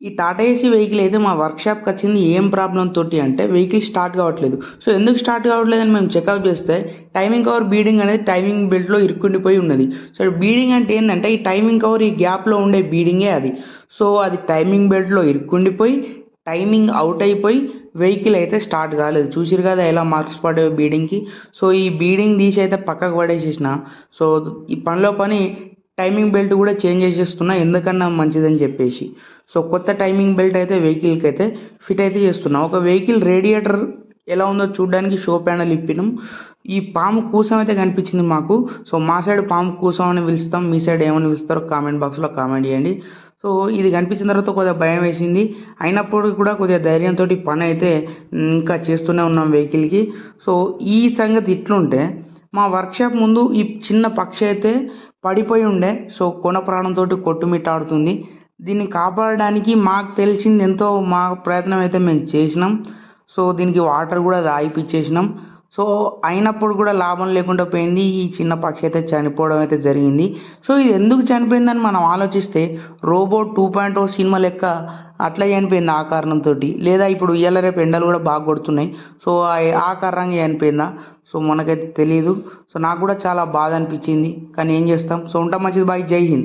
ఈ Tata AC vehicle అయితే మా వర్క్షాప్కి వచ్చింది ఏం ప్రాబ్లం తోటి అంటే వెహికల్ స్టార్ట్ కావట్లేదు. సో ఎందుకు స్టార్ట్ కావట్లేదని మేము చెకప్ చేస్తే టైమింగ్ కవర్ బీడింగ్ అనేది టైమింగ్ బెల్ట్లో ఇరుక్కుండిపోయి ఉన్నది. సో బీడింగ్ అంటే ఏంటంటే ఈ టైమింగ్ కవర్ ఈ గ్యాప్లో ఉండే బీడింగే అది. సో అది టైమింగ్ బెల్ట్లో ఇరుక్కుండిపోయి టైమింగ్ అవుట్ అయిపోయి వెహికల్ అయితే స్టార్ట్ కాలేదు. చూసిరు కదా ఎలా మార్క్స్ పడేవి బీడింగ్కి. సో ఈ బీడింగ్ తీసి అయితే పక్కకు పడేసేసిన. సో ఈ పనిలో పని టైమింగ్ బెల్ట్ కూడా చేంజ్ చేసేస్తున్నా ఎందుకన్నా మంచిదని చెప్పేసి. సో కొత్త టైమింగ్ బెల్ట్ అయితే వెహికల్కి అయితే ఫిట్ అయితే చేస్తున్నా. ఒక వెహికల్ రేడియేటర్ ఎలా ఉందో చూడడానికి షో ప్యానల్ ఇప్పినాం. ఈ పాము కూసం అయితే కనిపించింది మాకు. సో మా సైడ్ పాము కూసం అని పిలుస్తాం, మీ సైడ్ ఏమని పిలుస్తారో కామెంట్ బాక్స్లో కామెంట్ చేయండి. సో ఇది కనిపించిన తర్వాత కొద్దిగా భయం వేసింది, అయినప్పుడు కూడా కొద్దిగా ధైర్యంతో పని అయితే ఇంకా చేస్తూనే ఉన్నాం వెహికల్కి. సో ఈ సంగతి ఇట్లుంటే మా వర్క్షాప్ ముందు ఈ చిన్న పక్షి అయితే పడిపోయి ఉండే. సో కొన ప్రాణంతో కొట్టుమిట్టాడుతుంది. దీన్ని కాపాడడానికి మాకు తెలిసింది ఎంతో మా ప్రయత్నం అయితే మేము చేసినాం. సో దీనికి వాటర్ కూడా తాగిపిచ్చేసినాం. సో అయినప్పుడు కూడా లాభం లేకుండా పోయింది. ఈ చిన్న పక్షి అయితే చనిపోవడం అయితే జరిగింది. సో ఇది ఎందుకు చనిపోయిందని మనం ఆలోచిస్తే రోబోట్ 2.0 సినిమా లెక్క అట్లా చనిపోయింది ఆ కారణంతో, లేదా ఇప్పుడు ఇయ్యాల రేపు ఎండలు కూడా బాగా కొడుతున్నాయి. సో ఆ కారణంగా చనిపోయిందా సో మనకైతే తెలియదు. సో నాకు కూడా చాలా బాధ అనిపించింది, కానీ ఏం చేస్తాం. సో ఉంటాం, మంచిది, బాయ్, జై హింద్.